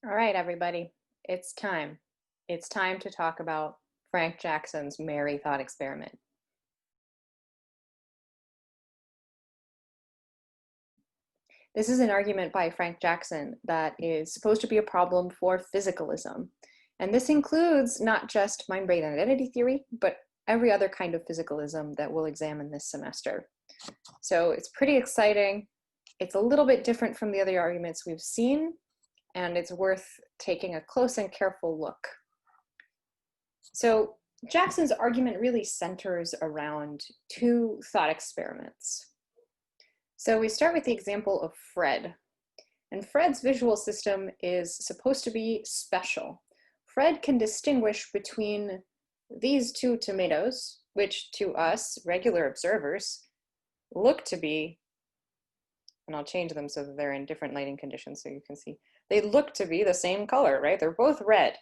All right, everybody, it's time. It's time to talk about Frank Jackson's merry thought experiment. This is an argument by Frank Jackson that is supposed to be a problem for physicalism. And this includes not just mind-brain identity theory, but every other kind of physicalism that we'll examine this semester. So it's pretty exciting. It's a little bit different from the other arguments we've seen, and it's worth taking a close and careful look. So Jackson's argument really centers around two thought experiments. So we start with the example of Fred. And Fred's visual system is supposed to be special. Fred can distinguish between these two tomatoes, which to us, regular observers, look to be, and I'll change them so that they're in different lighting conditions so you can see, they look to be the same color, right? They're both red.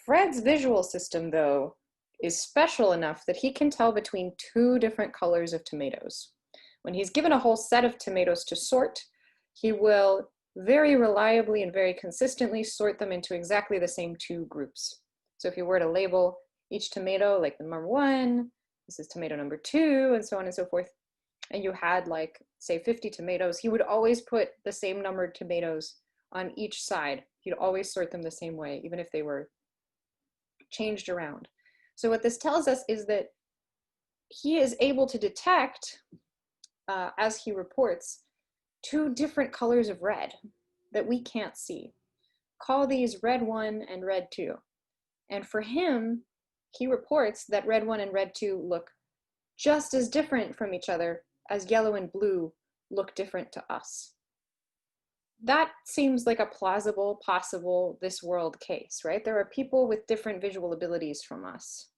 Fred's visual system, though, is special enough that he can tell between two different colors of tomatoes. When he's given a whole set of tomatoes to sort, he will very reliably and very consistently sort them into exactly the same two groups. So if you were to label each tomato, like number 1, this is tomato number 2, and so on and so forth, and you had like, say 50 tomatoes, he would always put the same numbered tomatoes on each side. He'd always sort them the same way, even if they were changed around. So what this tells us is that he is able to detect, as he reports, two different colors of red that we can't see. Call these red 1 and red 2. And for him, he reports that red 1 and red 2 look just as different from each other as yellow and blue look different to us. That seems like a plausible, possible, this world case, right? There are people with different visual abilities from us.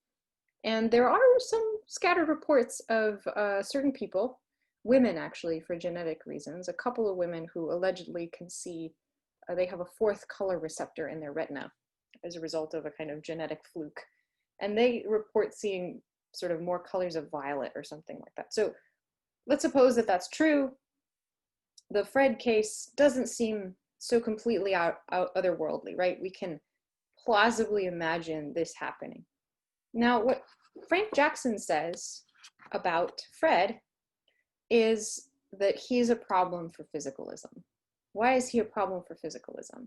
And there are some scattered reports of certain people, women actually, for genetic reasons, a couple of women who allegedly can see, they have a 4th color receptor in their retina as a result of a kind of genetic fluke. And they report seeing sort of more colors of violet or something like that. So let's suppose that that's true. The Fred case doesn't seem so completely otherworldly, right? We can plausibly imagine this happening. Now, what Frank Jackson says about Fred is that he's a problem for physicalism. Why is he a problem for physicalism?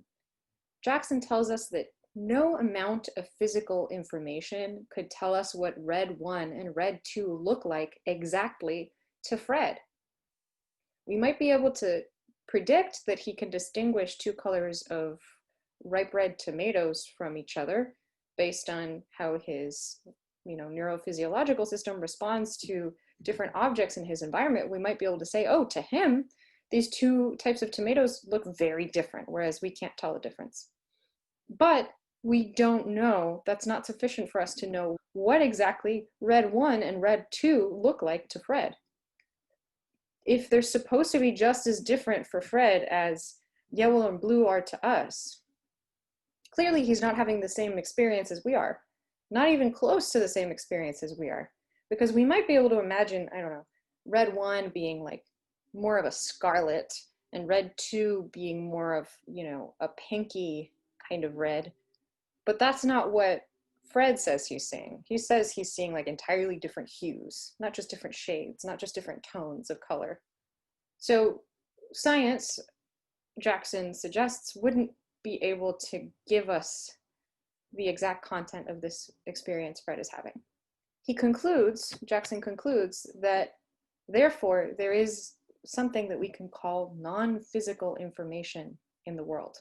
Jackson tells us that no amount of physical information could tell us what red 1 and red 2 look like exactly to Fred. We might be able to predict that he can distinguish two colors of ripe red tomatoes from each other based on how his neurophysiological system responds to different objects in his environment. We might be able to say, oh, to him, these two types of tomatoes look very different, whereas we can't tell the difference. But we don't know, that's not sufficient for us to know what exactly red 1 and red 2 look like to Fred. If they're supposed to be just as different for Fred as yellow and blue are to us, clearly he's not having the same experience as we are, not even close to the same experience as we are, because we might be able to imagine, I don't know, red 1 being like more of a scarlet and red 2 being more of, a pinky kind of red, but that's not what Fred says he's seeing. He says he's seeing like entirely different hues, not just different shades, not just different tones of color. So science, Jackson suggests, wouldn't be able to give us the exact content of this experience Fred is having. Jackson concludes that therefore there is something that we can call non-physical information in the world.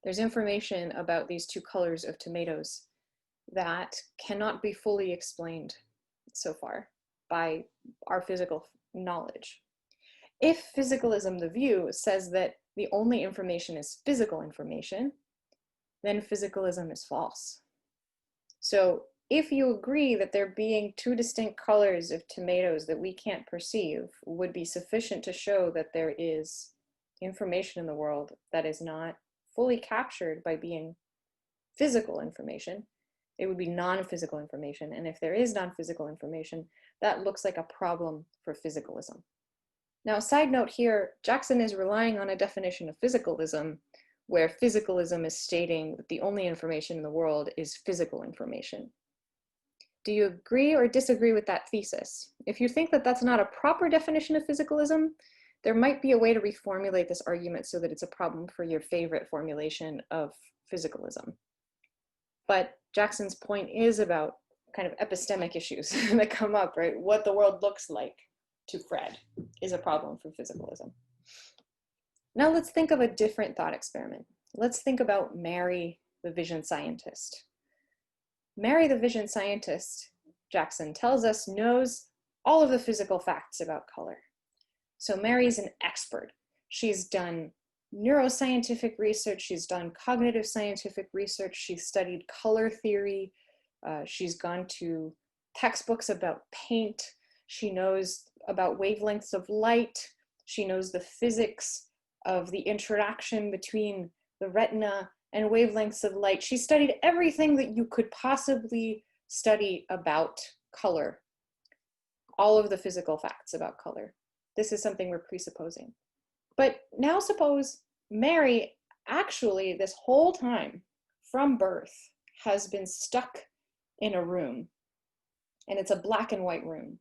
There's information about these two colors of tomatoes that cannot be fully explained so far by our physical knowledge. If physicalism, the view, says that the only information is physical information, then physicalism is false. So if you agree that there being two distinct colors of tomatoes that we can't perceive would be sufficient to show that there is information in the world that is not fully captured by being physical information, it would be non-physical information. And if there is non-physical information, that looks like a problem for physicalism. Now, a side note here, Jackson is relying on a definition of physicalism, where physicalism is stating that the only information in the world is physical information. Do you agree or disagree with that thesis? If you think that that's not a proper definition of physicalism, there might be a way to reformulate this argument so that it's a problem for your favorite formulation of physicalism. But Jackson's point is about kind of epistemic issues that come up, right? What the world looks like to Fred is a problem for physicalism. Now let's think of a different thought experiment. Let's think about Mary, the vision scientist. Mary, the vision scientist, Jackson tells us, knows all of the physical facts about color. So Mary's an expert. She's done neuroscientific research, she's done cognitive scientific research, she's studied color theory, she's gone to textbooks about paint, she knows about wavelengths of light, she knows the physics of the interaction between the retina and wavelengths of light. She studied everything that you could possibly study about color, all of the physical facts about color. This is something we're presupposing. But now suppose Mary actually this whole time from birth has been stuck in a room, and it's a black and white room.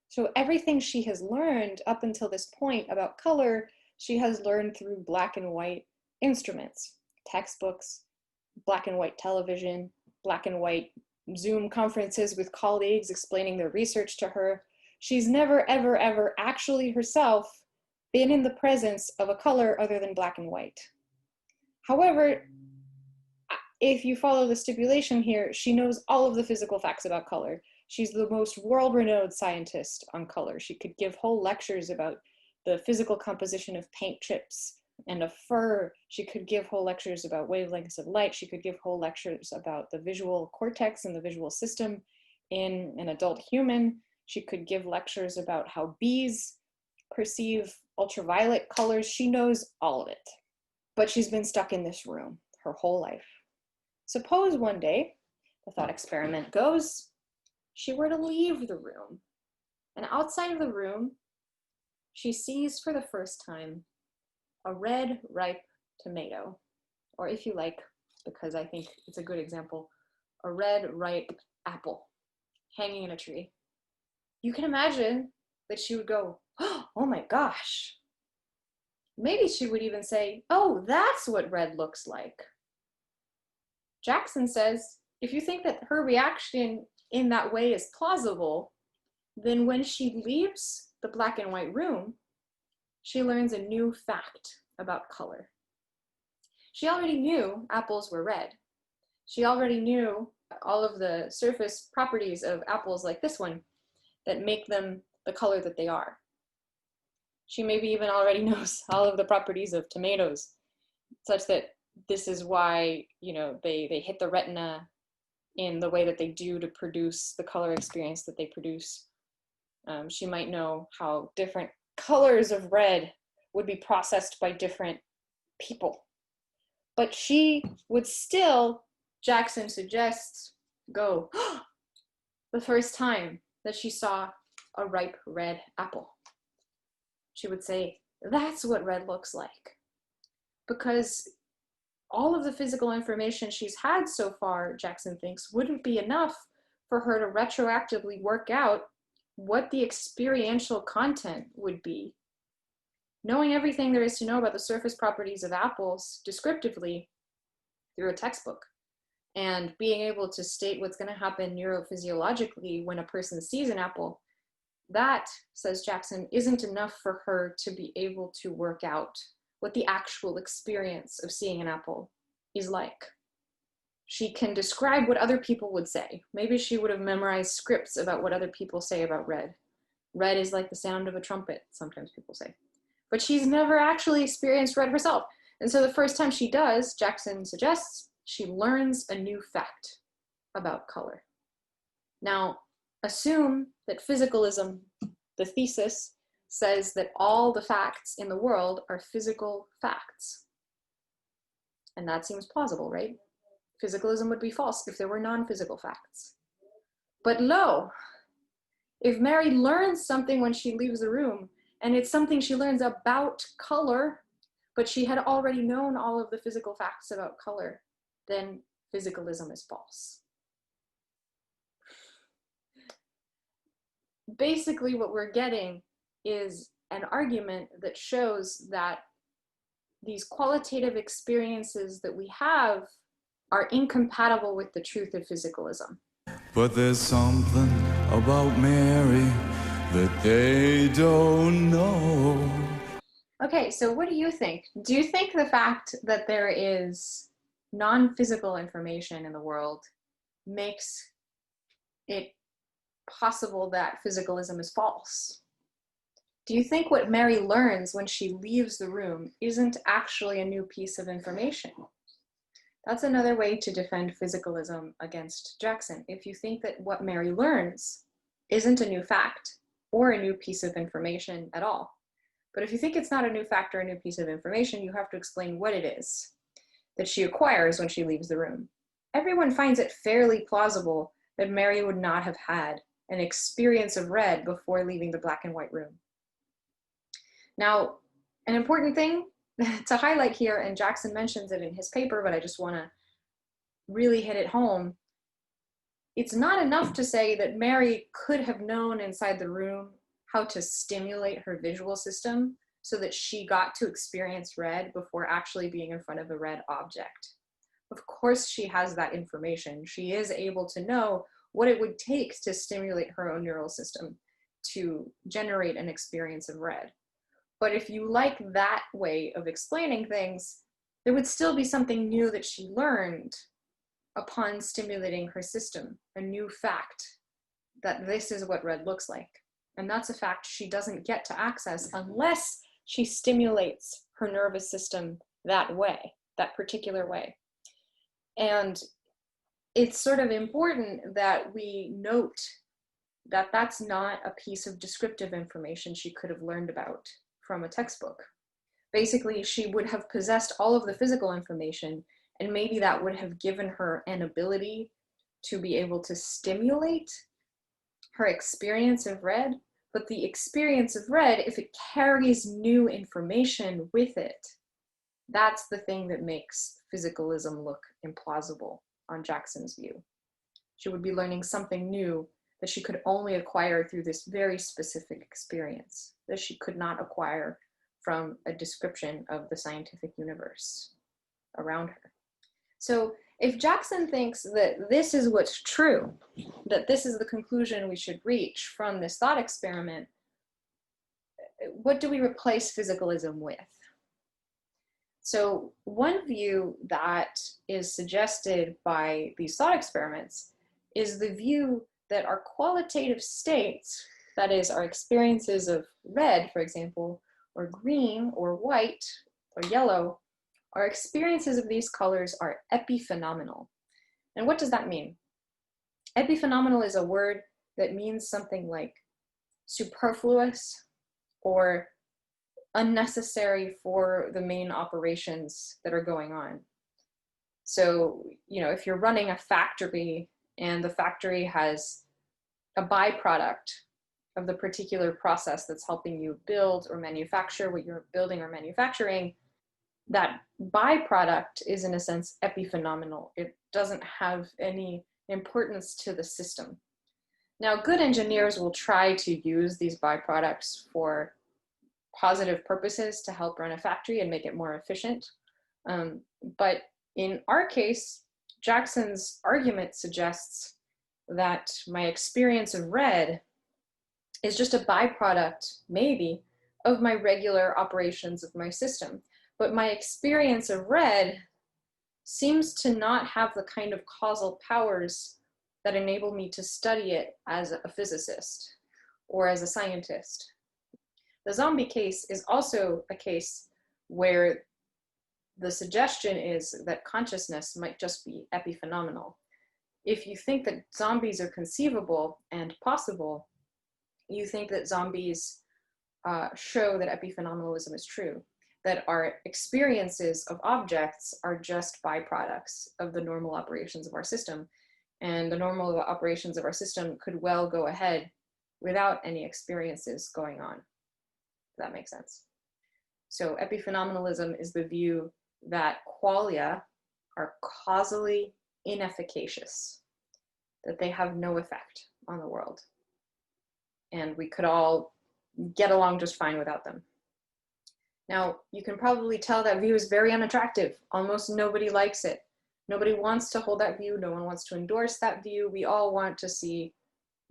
So everything she has learned up until this point about color, she has learned through black and white instruments, textbooks, black and white television, black and white Zoom conferences with colleagues explaining their research to her. She's never, ever, ever actually herself been in the presence of a color other than black and white. However, if you follow the stipulation here, she knows all of the physical facts about color. She's the most world-renowned scientist on color. She could give whole lectures about the physical composition of paint chips and of fur. She could give whole lectures about wavelengths of light. She could give whole lectures about the visual cortex and the visual system in an adult human. She could give lectures about how bees perceive ultraviolet colors. She knows all of it, but she's been stuck in this room her whole life. Suppose one day, the thought experiment goes, she were to leave the room, and outside of the room, she sees for the first time a red, ripe tomato, or if you like, because I think it's a good example, a red, ripe apple hanging in a tree. You can imagine that she would go, oh my gosh. Maybe she would even say, oh, that's what red looks like. Jackson says, if you think that her reaction in that way is plausible, then when she leaves the black and white room, she learns a new fact about color. She already knew apples were red. She already knew all of the surface properties of apples like this one that make them the color that they are. She maybe even already knows all of the properties of tomatoes, such that this is why, they hit the retina in the way that they do to produce the color experience that they produce. She might know how different colors of red would be processed by different people. But she would still, Jackson suggests, go, the first time that she saw a ripe red apple. She would say, that's what red looks like. Because all of the physical information she's had so far, Jackson thinks, wouldn't be enough for her to retroactively work out what the experiential content would be. Knowing everything there is to know about the surface properties of apples descriptively through a textbook, and being able to state what's going to happen neurophysiologically when a person sees an apple, that, says Jackson, isn't enough for her to be able to work out what the actual experience of seeing an apple is like. She can describe what other people would say. Maybe she would have memorized scripts about what other people say about red. Red is like the sound of a trumpet, sometimes people say. But she's never actually experienced red herself. And so the first time she does, Jackson suggests, she learns a new fact about color. Now, assume that physicalism, the thesis, says that all the facts in the world are physical facts. And that seems plausible, right? Physicalism would be false if there were non-physical facts. But lo, if Mary learns something when she leaves the room, and it's something she learns about color, but she had already known all of the physical facts about color, then physicalism is false. Basically, what we're getting is an argument that shows that these qualitative experiences that we have are incompatible with the truth of physicalism. But there's something about Mary that they don't know. Okay, so what do you think? Do you think the fact that there is non-physical information in the world makes it possible that physicalism is false? Do you think what Mary learns when she leaves the room isn't actually a new piece of information? That's another way to defend physicalism against Jackson. If you think that what Mary learns isn't a new fact or a new piece of information at all. But if you think it's not a new fact or a new piece of information, you have to explain what it is that she acquires when she leaves the room. Everyone finds it fairly plausible that Mary would not have had an experience of red before leaving the black and white room. Now, an important thing to highlight here, and Jackson mentions it in his paper, but I just want to really hit it home. It's not enough to say that Mary could have known inside the room how to stimulate her visual system so that she got to experience red before actually being in front of a red object. Of course she has that information. She is able to know what it would take to stimulate her own neural system to generate an experience of red. But if you like that way of explaining things, there would still be something new that she learned upon stimulating her system, a new fact that this is what red looks like. And that's a fact she doesn't get to access unless she stimulates her nervous system that way, that particular way. And it's sort of important that we note that that's not a piece of descriptive information she could have learned about from a textbook. Basically, she would have possessed all of the physical information, and maybe that would have given her an ability to be able to stimulate her experience of red. But the experience of red, if it carries new information with it, that's the thing that makes physicalism look implausible on Jackson's view. She would be learning something new that she could only acquire through this very specific experience that she could not acquire from a description of the scientific universe around her. So if Jackson thinks that this is what's true, that this is the conclusion we should reach from this thought experiment, what do we replace physicalism with? So one view that is suggested by these thought experiments is the view that our qualitative states, that is our experiences of red, for example, or green, or white, or yellow, our experiences of these colors are epiphenomenal. And what does that mean? Epiphenomenal is a word that means something like superfluous or unnecessary for the main operations that are going on. So, if you're running a factory and the factory has a byproduct of the particular process that's helping you build or manufacture what you're building or manufacturing, that byproduct is in a sense epiphenomenal. It doesn't have any importance to the system. Now, good engineers will try to use these byproducts for positive purposes to help run a factory and make it more efficient. But in our case, Jackson's argument suggests that my experience of red is just a byproduct, maybe, of my regular operations of my system. But my experience of red seems to not have the kind of causal powers that enable me to study it as a physicist or as a scientist. The zombie case is also a case where the suggestion is that consciousness might just be epiphenomenal. If you think that zombies are conceivable and possible, you think that zombies show that epiphenomenalism is true, that our experiences of objects are just byproducts of the normal operations of our system, and the normal operations of our system could well go ahead without any experiences going on. If that makes sense. So epiphenomenalism is the view that qualia are causally inefficacious, that they have no effect on the world, and we could all get along just fine without them. Now, you can probably tell that view is very unattractive. Almost nobody likes it. Nobody wants to hold that view. No one wants to endorse that view. We all want to see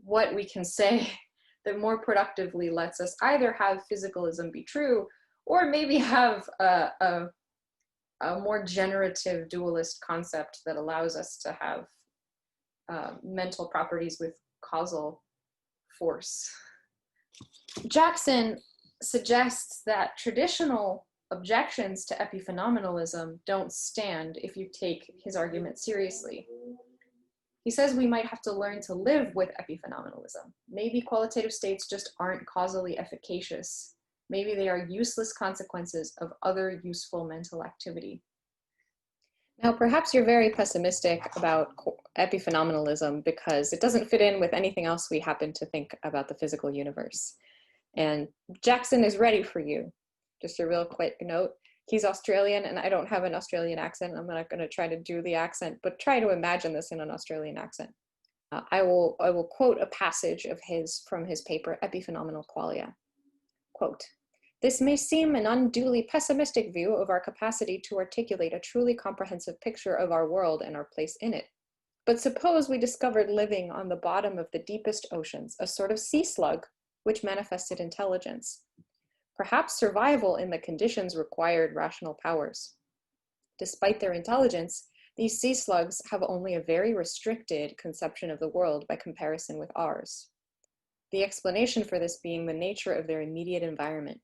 what we can say that more productively lets us either have physicalism be true, or maybe have a more generative dualist concept that allows us to have mental properties with causal force. Jackson suggests that traditional objections to epiphenomenalism don't stand if you take his argument seriously. He says we might have to learn to live with epiphenomenalism. Maybe qualitative states just aren't causally efficacious. Maybe they are useless consequences of other useful mental activity. Now, perhaps you're very pessimistic about epiphenomenalism because it doesn't fit in with anything else we happen to think about the physical universe. And Jackson is ready for you. Just a real quick note. He's Australian and I don't have an Australian accent. I'm not going to try to do the accent, but try to imagine this in an Australian accent. I will quote a passage of his from his paper, Epiphenomenal Qualia. Quote, "This may seem an unduly pessimistic view of our capacity to articulate a truly comprehensive picture of our world and our place in it. But suppose we discovered living on the bottom of the deepest oceans, a sort of sea slug which manifested intelligence. Perhaps survival in the conditions required rational powers. Despite their intelligence, these sea slugs have only a very restricted conception of the world by comparison with ours. The explanation for this being the nature of their immediate environment.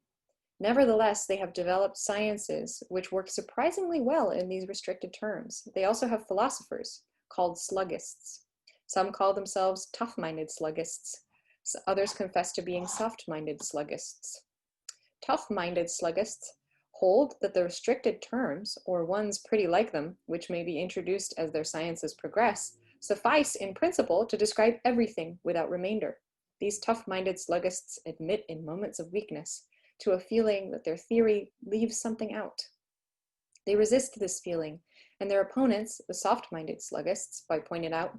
Nevertheless, they have developed sciences which work surprisingly well in these restricted terms. They also have philosophers called sluggists. Some call themselves tough-minded sluggists. Others confess to being soft-minded sluggists. Tough-minded sluggists hold that the restricted terms, or ones pretty like them, which may be introduced as their sciences progress, suffice in principle to describe everything without remainder. These tough-minded sluggists admit in moments of weakness to a feeling that their theory leaves something out. They resist this feeling, and their opponents, the soft-minded sluggists, pointed out,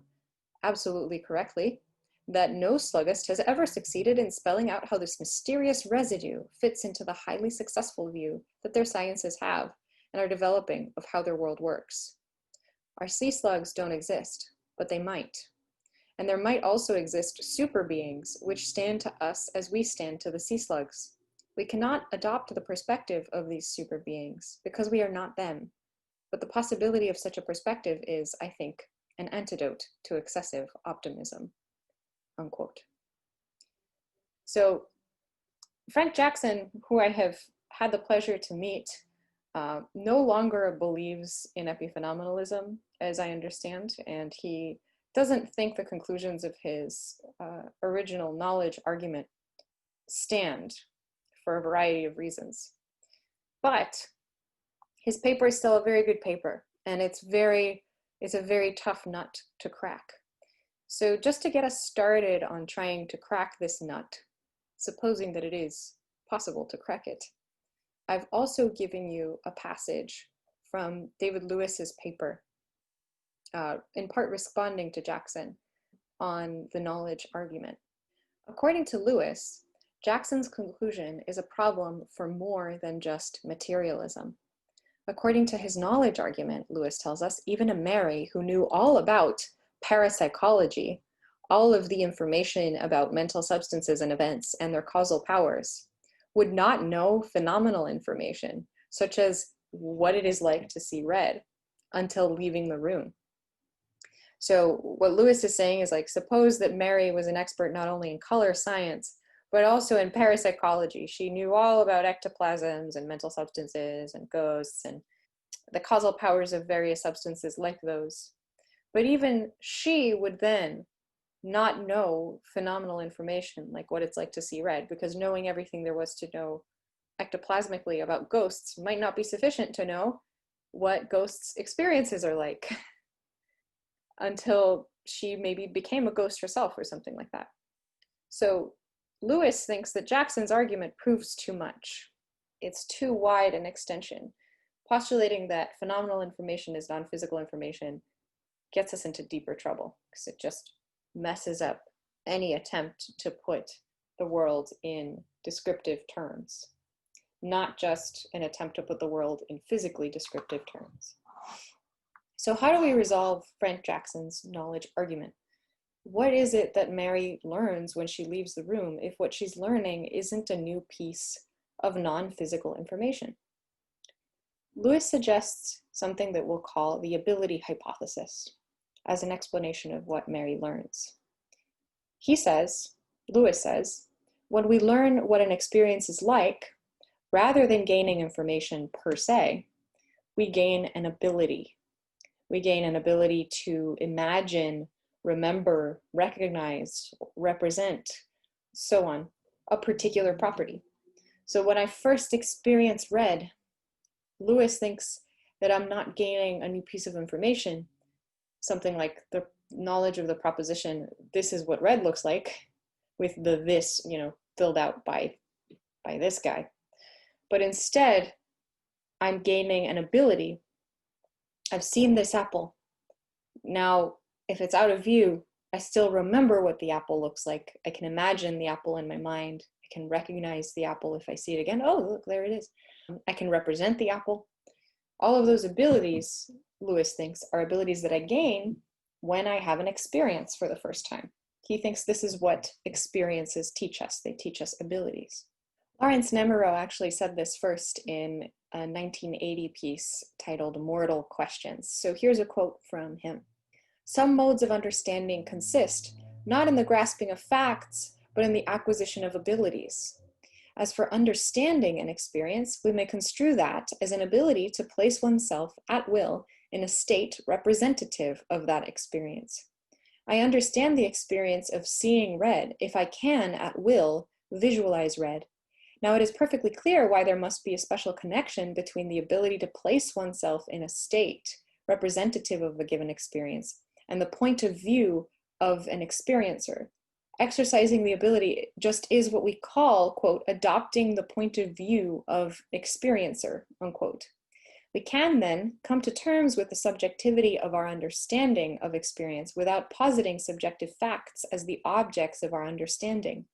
absolutely correctly, that no sluggist has ever succeeded in spelling out how this mysterious residue fits into the highly successful view that their sciences have and are developing of how their world works. Our sea slugs don't exist, but they might. And there might also exist super beings which stand to us as we stand to the sea slugs. We cannot adopt the perspective of these super beings because we are not them. But the possibility of such a perspective is, I think, an antidote to excessive optimism." Unquote. So Frank Jackson, who I have had the pleasure to meet, no longer believes in epiphenomenalism, as I understand, and he doesn't think the conclusions of his original knowledge argument stand for a variety of reasons. But his paper is still a very good paper, and it's a very tough nut to crack. So just to get us started on trying to crack this nut, supposing that it is possible to crack it, I've also given you a passage from David Lewis's paper, in part responding to Jackson on the knowledge argument. According to Lewis, Jackson's conclusion is a problem for more than just materialism. According to his knowledge argument, Lewis tells us, even a Mary who knew all about parapsychology, all of the information about mental substances and events and their causal powers, would not know phenomenal information, such as what it is like to see red, until leaving the room. So what Lewis is saying is, like, suppose that Mary was an expert not only in color science, but also in parapsychology. She knew all about ectoplasms and mental substances and ghosts and the causal powers of various substances like those. But even she would then not know phenomenal information like what it's like to see red, because knowing everything there was to know ectoplasmically about ghosts might not be sufficient to know what ghosts' experiences are like until she maybe became a ghost herself or something like that. So Lewis thinks that Jackson's argument proves too much. it's too wide an extension. Postulating that phenomenal information is non-physical information gets us into deeper trouble because it just messes up any attempt to put the world in descriptive terms, not just an attempt to put the world in physically descriptive terms. So how do we resolve Frank Jackson's knowledge argument? What is it that Mary learns when she leaves the room if what she's learning isn't a new piece of non-physical information? Lewis suggests something that we'll call the ability hypothesis as an explanation of what Mary learns. Lewis says, when we learn what an experience is like, rather than gaining information per se, we gain an ability. We gain an ability to imagine, remember, recognize, represent, so on, a particular property. So when I first experience red, Lewis thinks that I'm not gaining a new piece of information, something like the knowledge of the proposition, this is what red looks like, with the this, filled out by this guy. But instead, I'm gaining an ability. I've seen this apple. Now, if it's out of view, I still remember what the apple looks like. I can imagine the apple in my mind. I can recognize the apple if I see it again. Oh, look, there it is. I can represent the apple. All of those abilities, Lewis thinks, are abilities that I gain when I have an experience for the first time. He thinks this is what experiences teach us. They teach us abilities. Lewis and Nemirow actually said this first in a 1980 piece titled Mortal Questions. So here's a quote from him. Some modes of understanding consist not in the grasping of facts, but in the acquisition of abilities. As for understanding an experience, we may construe that as an ability to place oneself at will in a state representative of that experience. I understand the experience of seeing red if I can, at will, visualize red. Now it is perfectly clear why there must be a special connection between the ability to place oneself in a state representative of a given experience and the point of view of an experiencer. Exercising the ability just is what we call, quote, adopting the point of view of experiencer, unquote. We can then come to terms with the subjectivity of our understanding of experience without positing subjective facts as the objects of our understanding.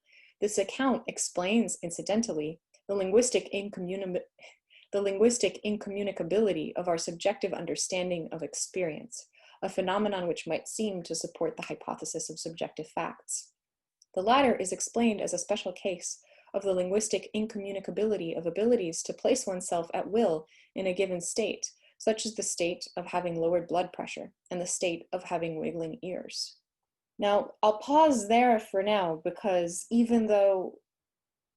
This account explains, incidentally, the linguistic incommunicability of our subjective understanding of experience, a phenomenon which might seem to support the hypothesis of subjective facts. The latter is explained as a special case of the linguistic incommunicability of abilities to place oneself at will in a given state, such as the state of having lowered blood pressure and the state of having wiggling ears. Now, I'll pause there for now because even though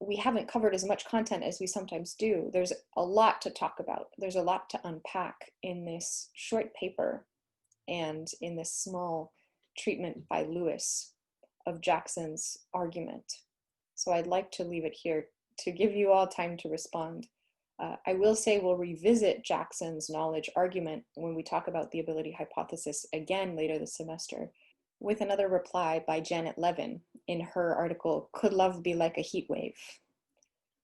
we haven't covered as much content as we sometimes do, there's a lot to talk about. There's a lot to unpack in this short paper and in this small treatment by Lewis of Jackson's argument. So I'd like to leave it here to give you all time to respond. I will say we'll revisit Jackson's knowledge argument when we talk about the ability hypothesis again later this semester, with another reply by Janet Levin in her article, Could Love Be Like a Heat Wave?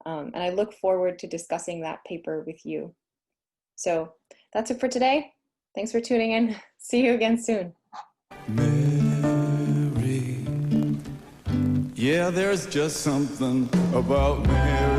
And I look forward to discussing that paper with you. So that's it for today. Thanks for tuning in. See you again soon. Mary, yeah, there's just something about Mary.